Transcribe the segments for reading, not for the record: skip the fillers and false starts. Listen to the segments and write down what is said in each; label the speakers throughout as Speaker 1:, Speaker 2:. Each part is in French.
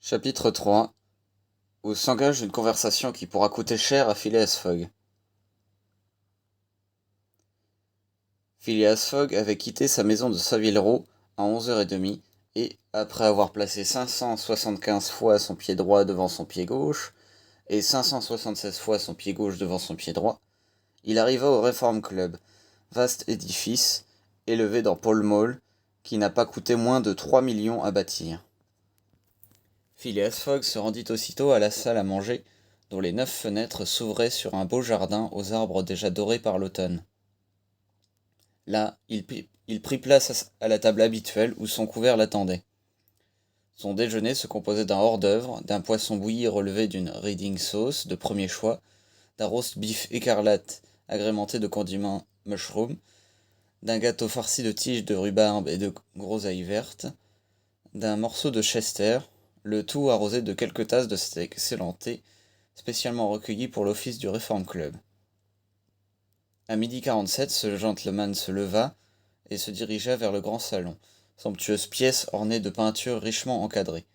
Speaker 1: Chapitre 3 où s'engage une conversation qui pourra coûter cher à Phileas Fogg. Phileas Fogg avait quitté sa maison de Saville Row à 11h30 et, après avoir placé 575 fois son pied droit devant son pied gauche et 576 fois son pied gauche devant son pied droit, il arriva au Reform Club, vaste édifice, élevé dans Pall Mall, qui n'a pas coûté moins de 3 millions à bâtir. Phileas Fogg se rendit aussitôt à la salle à manger, dont les 9 fenêtres s'ouvraient sur un beau jardin aux arbres déjà dorés par l'automne. Là, il prit place à la table habituelle où son couvert l'attendait. Son déjeuner se composait d'un hors-d'œuvre, d'un poisson bouilli relevé d'une Reading sauce de premier choix, d'un roast beef écarlate agrémenté de condiments mushroom, d'un gâteau farci de tiges de rhubarbe et de groseilles vertes, d'un morceau de Chester, le tout arrosé de quelques tasses de cet excellent thé, spécialement recueilli pour l'office du Reform Club. À 12h47, ce gentleman se leva et se dirigea vers le grand salon, somptueuse pièce ornée de peintures richement encadrées.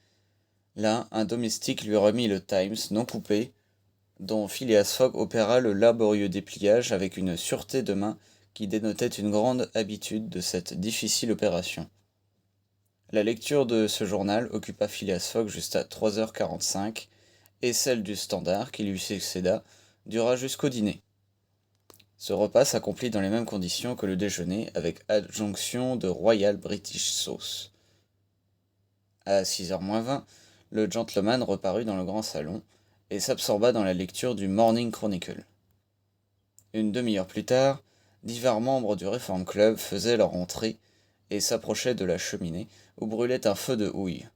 Speaker 1: Là, un domestique lui remit le Times non coupé, dont Phileas Fogg opéra le laborieux dépliage avec une sûreté de main qui dénotait une grande habitude de cette difficile opération. La lecture de ce journal occupa Phileas Fogg jusqu'à 3h45, et celle du Standard, qui lui succéda, dura jusqu'au dîner. Ce repas s'accomplit dans les mêmes conditions que le déjeuner, avec adjonction de Royal British Sauce. À 6h moins 20, le gentleman reparut dans le grand salon, et s'absorba dans la lecture du Morning Chronicle. Une demi-heure plus tard, divers membres du Reform Club faisaient leur entrée, et s'approchaient de la cheminée, où brûlait un feu de houille.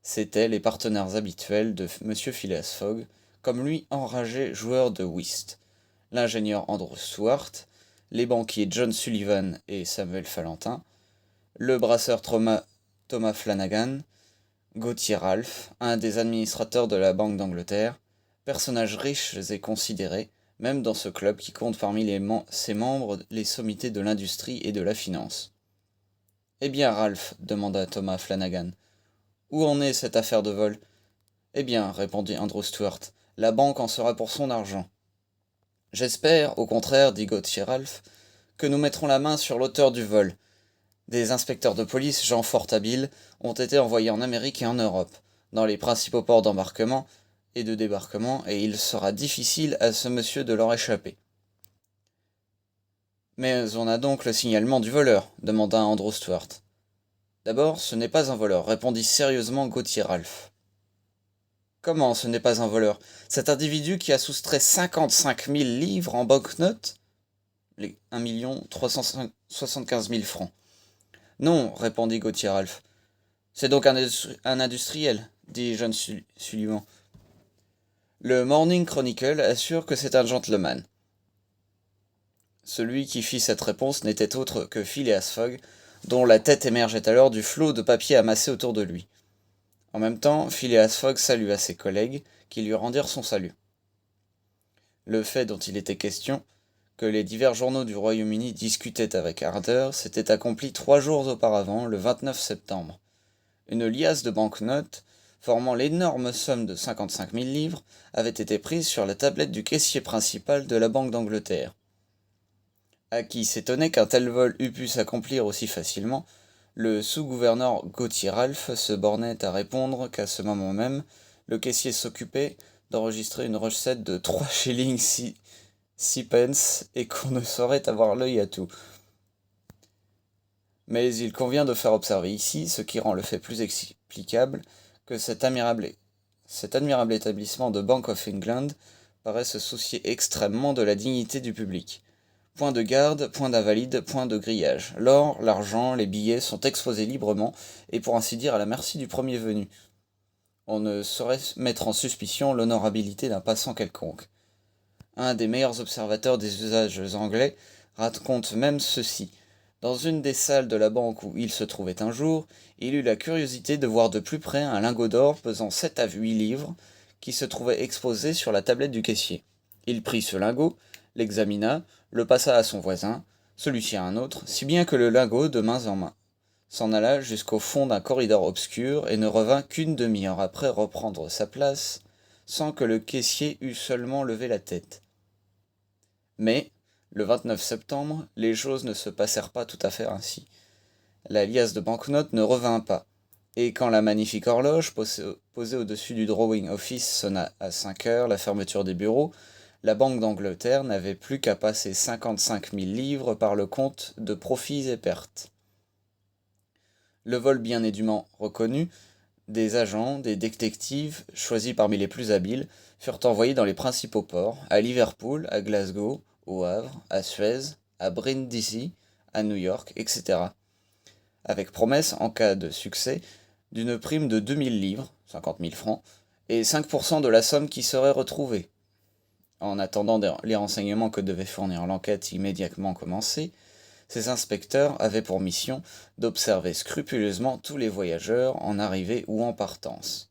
Speaker 1: C'étaient les partenaires habituels de M. Phileas Fogg, comme lui enragé joueur de whist, l'ingénieur Andrew Stuart, les banquiers John Sullivan et Samuel Fallentin, le brasseur Thomas Flanagan, Gauthier Ralph, un des administrateurs de la Banque d'Angleterre, personnages riches et considérés, même dans ce club qui compte parmi ses membres les sommités de l'industrie et de la finance. « Eh bien, Ralph, demanda Thomas Flanagan, où en est cette affaire de vol ? Eh bien, répondit Andrew Stuart, la banque en sera pour son argent. J'espère, au contraire, dit Gauthier Ralph, que nous mettrons la main sur l'auteur du vol. Des inspecteurs de police, gens fort habiles, ont été envoyés en Amérique et en Europe, dans les principaux ports d'embarquement et de débarquement, et il sera difficile à ce monsieur de leur échapper. Mais on a donc le signalement du voleur, demanda Andrew Stuart. D'abord, ce n'est pas un voleur, répondit sérieusement Gauthier Ralph. Comment ce n'est pas un voleur? Cet individu qui a soustrait 55 000 livres en bank-notes, les 1 375 000 francs. Non, répondit Gauthier Ralph. C'est donc un industriel, dit John Sullivan. Le Morning Chronicle assure que c'est un gentleman. Celui qui fit cette réponse n'était autre que Phileas Fogg, dont la tête émergeait alors du flot de papier amassé autour de lui. En même temps, Phileas Fogg salua ses collègues, qui lui rendirent son salut. Le fait dont il était question, que les divers journaux du Royaume-Uni discutaient avec ardeur, s'était accompli 3 jours auparavant, le 29 septembre. Une liasse de bank-notes, formant l'énorme somme de 55 000 livres, avait été prise sur la tablette du caissier principal de la Banque d'Angleterre. À qui s'étonnait qu'un tel vol eût pu s'accomplir aussi facilement, le sous-gouverneur Gauthier Ralph se bornait à répondre qu'à ce moment même, le caissier s'occupait d'enregistrer une recette de 3 shillings 6 pence et qu'on ne saurait avoir l'œil à tout. Mais il convient de faire observer ici, ce qui rend le fait plus explicable, que cet admirable établissement de Bank of England paraît se soucier extrêmement de la dignité du public. Point de garde, point d'invalide, point de grillage. L'or, l'argent, les billets sont exposés librement, et pour ainsi dire à la merci du premier venu. On ne saurait mettre en suspicion l'honorabilité d'un passant quelconque. Un des meilleurs observateurs des usages anglais raconte même ceci. Dans une des salles de la banque où il se trouvait un jour, il eut la curiosité de voir de plus près un lingot d'or pesant 7 à 8 livres, qui se trouvait exposé sur la tablette du caissier. Il prit ce lingot, l'examina, le passa à son voisin, celui-ci à un autre, si bien que le lingot, de main en main, s'en alla jusqu'au fond d'un corridor obscur et ne revint qu'une demi-heure après reprendre sa place, sans que le caissier eût seulement levé la tête. Mais, le 29 septembre, les choses ne se passèrent pas tout à fait ainsi. La liasse de banknotes ne revint pas, et quand la magnifique horloge posée au-dessus du drawing office sonna à 5 heures la fermeture des bureaux, la Banque d'Angleterre n'avait plus qu'à passer 55 000 livres par le compte de profits et pertes. Le vol bien édûment reconnu, des agents, des détectives, choisis parmi les plus habiles, furent envoyés dans les principaux ports, à Liverpool, à Glasgow, au Havre, à Suez, à Brindisi, à New York, etc. Avec promesse, en cas de succès, d'une prime de 2000 livres, 50 000 francs, et 5% de la somme qui serait retrouvée. En attendant les renseignements que devait fournir l'enquête immédiatement commencée, ces inspecteurs avaient pour mission d'observer scrupuleusement tous les voyageurs en arrivée ou en partance.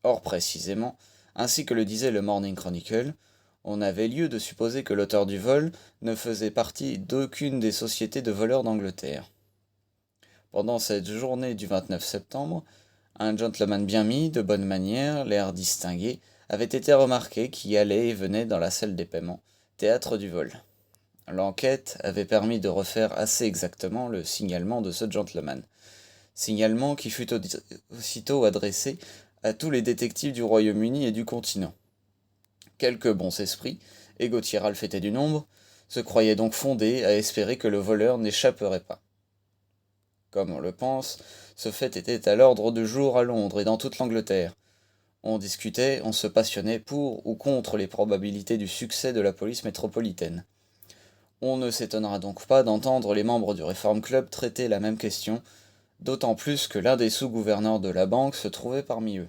Speaker 1: Or précisément, ainsi que le disait le Morning Chronicle, on avait lieu de supposer que l'auteur du vol ne faisait partie d'aucune des sociétés de voleurs d'Angleterre. Pendant cette journée du 29 septembre, un gentleman bien mis, de bonne manière, l'air distingué, avait été remarqué qui allait et venait dans la salle des paiements, théâtre du vol. L'enquête avait permis de refaire assez exactement le signalement de ce gentleman. Signalement qui fut aussitôt adressé à tous les détectives du Royaume-Uni et du continent. Quelques bons esprits, et Gauthier Ralph était du nombre, se croyaient donc fondés à espérer que le voleur n'échapperait pas. Comme on le pense, ce fait était à l'ordre du jour à Londres et dans toute l'Angleterre. On discutait, on se passionnait pour ou contre les probabilités du succès de la police métropolitaine. On ne s'étonnera donc pas d'entendre les membres du Reform Club traiter la même question, d'autant plus que l'un des sous-gouverneurs de la banque se trouvait parmi eux.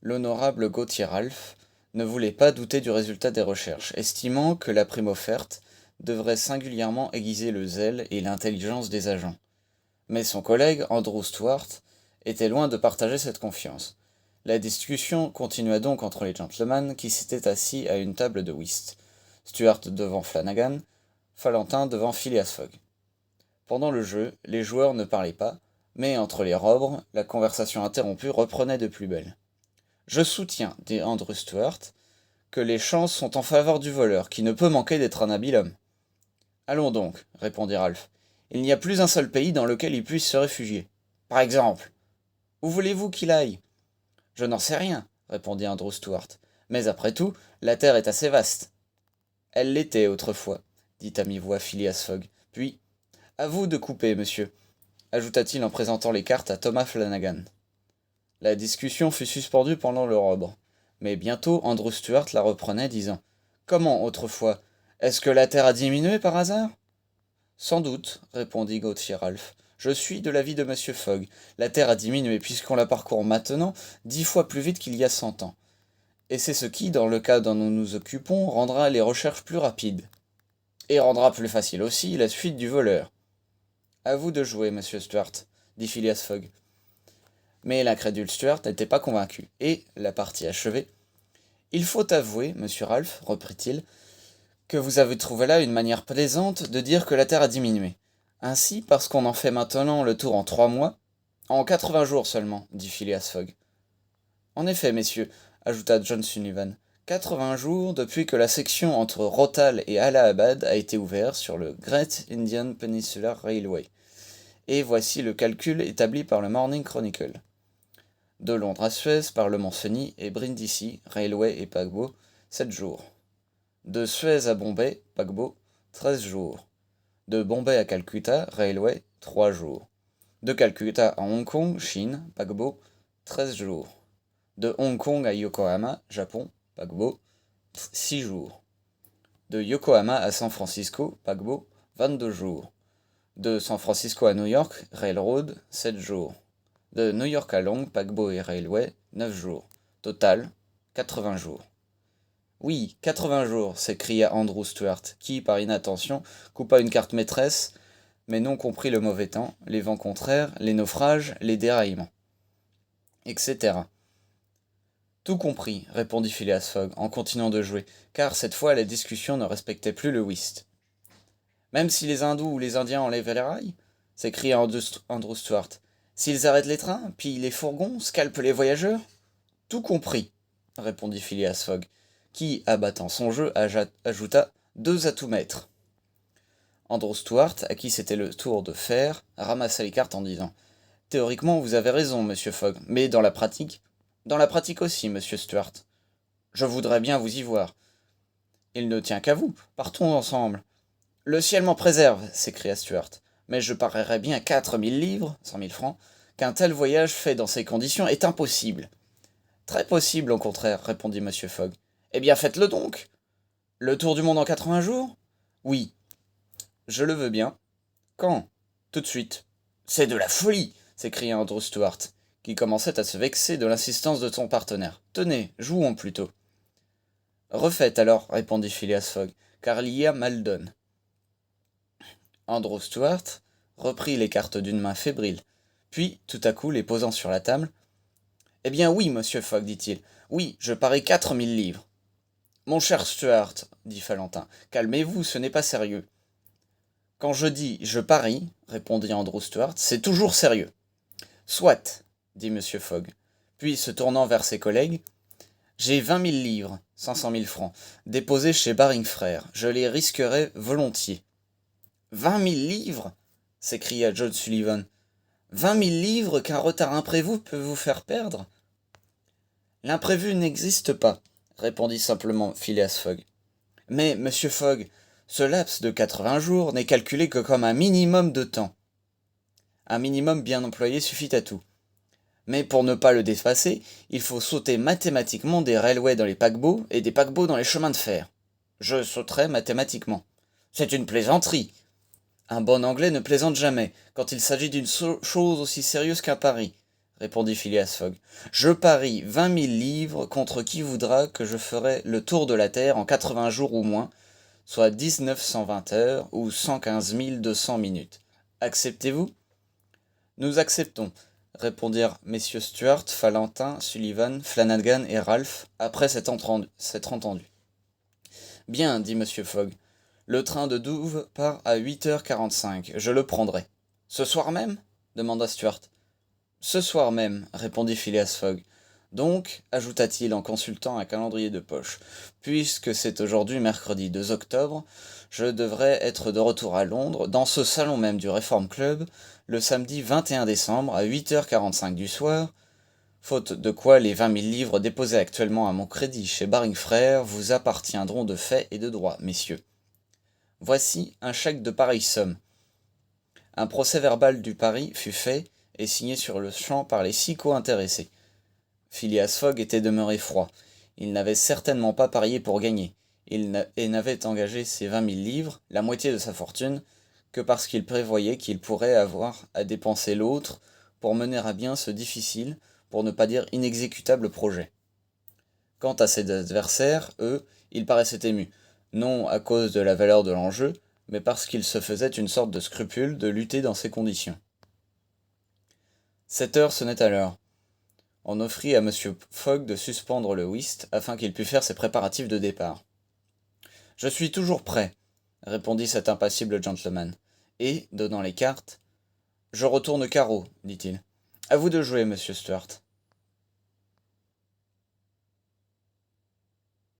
Speaker 1: L'honorable Gauthier Ralph ne voulait pas douter du résultat des recherches, estimant que la prime offerte devrait singulièrement aiguiser le zèle et l'intelligence des agents. Mais son collègue, Andrew Stuart, était loin de partager cette confiance. La discussion continua donc entre les gentlemen qui s'étaient assis à une table de whist. Stuart devant Flanagan, Valentin devant Phileas Fogg. Pendant le jeu, les joueurs ne parlaient pas, mais entre les robres, la conversation interrompue reprenait de plus belle. « Je soutiens, dit Andrew Stuart, que les chances sont en faveur du voleur, qui ne peut manquer d'être un habile homme. »« Allons donc, répondit Ralph. Il n'y a plus un seul pays dans lequel il puisse se réfugier. Par exemple. Où voulez-vous qu'il aille ? Je n'en sais rien, répondit Andrew Stuart. Mais après tout, la terre est assez vaste. Elle l'était autrefois, dit à mi-voix Phileas Fogg. Puis, à vous de couper, monsieur, ajouta-t-il en présentant les cartes à Thomas Flanagan. La discussion fut suspendue pendant le robre. Mais bientôt Andrew Stuart la reprenait, disant « Comment autrefois ? Est-ce que la terre a diminué par hasard ?»« Sans doute, répondit Gauthier Ralph. Je suis de l'avis de monsieur Fogg. La terre a diminué puisqu'on la parcourt maintenant 10 fois plus vite qu'il y a 100 ans. Et c'est ce qui, dans le cas dont nous nous occupons, rendra les recherches plus rapides. Et rendra plus facile aussi la suite du voleur. À vous de jouer, monsieur Stuart, dit Phileas Fogg. Mais l'incrédule Stuart n'était pas convaincu, et, la partie achevée, il faut avouer, monsieur Ralph, reprit-il, que vous avez trouvé là une manière plaisante de dire que la terre a diminué. Ainsi, parce qu'on en fait maintenant le tour en 3 mois, en 80 jours seulement, dit Phileas Fogg. En effet, messieurs, ajouta John Sullivan, 80 jours depuis que la section entre Rothal et Allahabad a été ouverte sur le Great Indian Peninsular Railway. Et voici le calcul établi par le Morning Chronicle. De Londres à Suez par le Mont-Cenis et Brindisi, Railway et paquebot, 7 jours. De Suez à Bombay, paquebot, 13 jours. De Bombay à Calcutta, Railway, 3 jours. De Calcutta à Hong Kong, Chine, paquebot, 13 jours. De Hong Kong à Yokohama, Japon, paquebot, 6 jours. De Yokohama à San Francisco, paquebot, 22 jours. De San Francisco à New York, Railroad, 7 jours. De New York à Long, paquebot et railway, 9 jours. Total, 80 jours. Oui, 80 jours, s'écria Andrew Stuart, qui, par inattention, coupa une carte maîtresse, mais non comprit le mauvais temps, les vents contraires, les naufrages, les déraillements, etc. Tout compris, répondit Phileas Fogg, en continuant de jouer, car cette fois la discussion ne respectait plus le whist. Même si les hindous ou les indiens enlevaient les rails ? s'écria Andrew Stuart. S'ils arrêtent les trains, pillent les fourgons, scalpent les voyageurs? Tout compris, répondit Phileas Fogg, qui, abattant son jeu, ajouta 2 à tout mettre. Andrew Stuart, à qui c'était le tour de faire, ramassa les cartes en disant: Théoriquement, vous avez raison, monsieur Fogg, mais dans la pratique? Dans la pratique aussi, monsieur Stuart. Je voudrais bien vous y voir. Il ne tient qu'à vous. Partons ensemble. Le ciel m'en préserve, s'écria Stuart. Mais je parierais bien 4000 livres, 100 000 francs, qu'un tel voyage fait dans ces conditions est impossible. Très possible, au contraire, répondit monsieur Fogg. Eh bien, faites-le donc. Le tour du monde en 80 jours? Oui. Je le veux bien. Quand? Tout de suite. C'est de la folie, s'écria Andrew Stuart, qui commençait à se vexer de l'insistance de son partenaire. Tenez, jouons plutôt. Refaites alors, répondit Phileas Fogg, car il y a mal donne. Andrew Stuart reprit les cartes d'une main fébrile, puis, tout à coup, les posant sur la table. Eh bien oui, monsieur Fogg, dit-il, oui, je parie 4000 livres. Mon cher Stuart, dit Valentin, calmez-vous, ce n'est pas sérieux. Quand je dis je parie, répondit Andrew Stuart, c'est toujours sérieux. Soit, dit monsieur Fogg, puis se tournant vers ses collègues, j'ai 20 000 livres, 500 000 francs, déposés chez Baring Frères, je les risquerais volontiers. 20 000 livres s'écria John Sullivan. 20 000 livres qu'un retard imprévu peut vous faire perdre? L'imprévu n'existe pas, répondit simplement Phileas Fogg. Mais, monsieur Fogg, ce laps de 80 jours n'est calculé que comme un minimum de temps. Un minimum bien employé suffit à tout. Mais pour ne pas le dépasser, il faut sauter mathématiquement des railways dans les paquebots et des paquebots dans les chemins de fer. Je sauterai mathématiquement. C'est une plaisanterie. Un bon Anglais ne plaisante jamais, quand il s'agit d'une chose aussi sérieuse qu'un pari, répondit Phileas Fogg. Je parie 20 000 livres contre qui voudra que je ferai le tour de la Terre en 80 jours ou moins, soit 1920 heures ou 115 200 minutes. Acceptez-vous? Nous acceptons, répondirent messieurs Stuart, Valentin, Sullivan, Flanagan et Ralph, après s'être entendus. Bien, dit monsieur Fogg. Le train de Douvres part à 8h45. Je le prendrai. Ce soir même? Demanda Stuart. Ce soir même, répondit Phileas Fogg. Donc, ajouta-t-il en consultant un calendrier de poche, puisque c'est aujourd'hui mercredi 2 octobre, je devrais être de retour à Londres, dans ce salon même du Reform Club, le samedi 21 décembre à 8h45 du soir, faute de quoi les 20 000 livres déposés actuellement à mon crédit chez Baring Frères vous appartiendront de fait et de droit, messieurs. Voici un chèque de pareille somme. Un procès-verbal du pari fut fait et signé sur le champ par les 6 co-intéressés. Phileas Fogg était demeuré froid. Il n'avait certainement pas parié pour gagner, et n'avait engagé ses 20 000 livres, la moitié de sa fortune, que parce qu'il prévoyait qu'il pourrait avoir à dépenser l'autre pour mener à bien ce difficile, pour ne pas dire inexécutable projet. Quant à ses adversaires, eux, ils paraissaient émus, non à cause de la valeur de l'enjeu, mais parce qu'il se faisait une sorte de scrupule de lutter dans ces conditions. 7 heures sonnait alors. On offrit à M. Fogg de suspendre le whist afin qu'il pût faire ses préparatifs de départ. « Je suis toujours prêt, » répondit cet impassible gentleman, et, donnant les cartes, « je retourne carreau, dit-il. À vous de jouer, monsieur Stuart.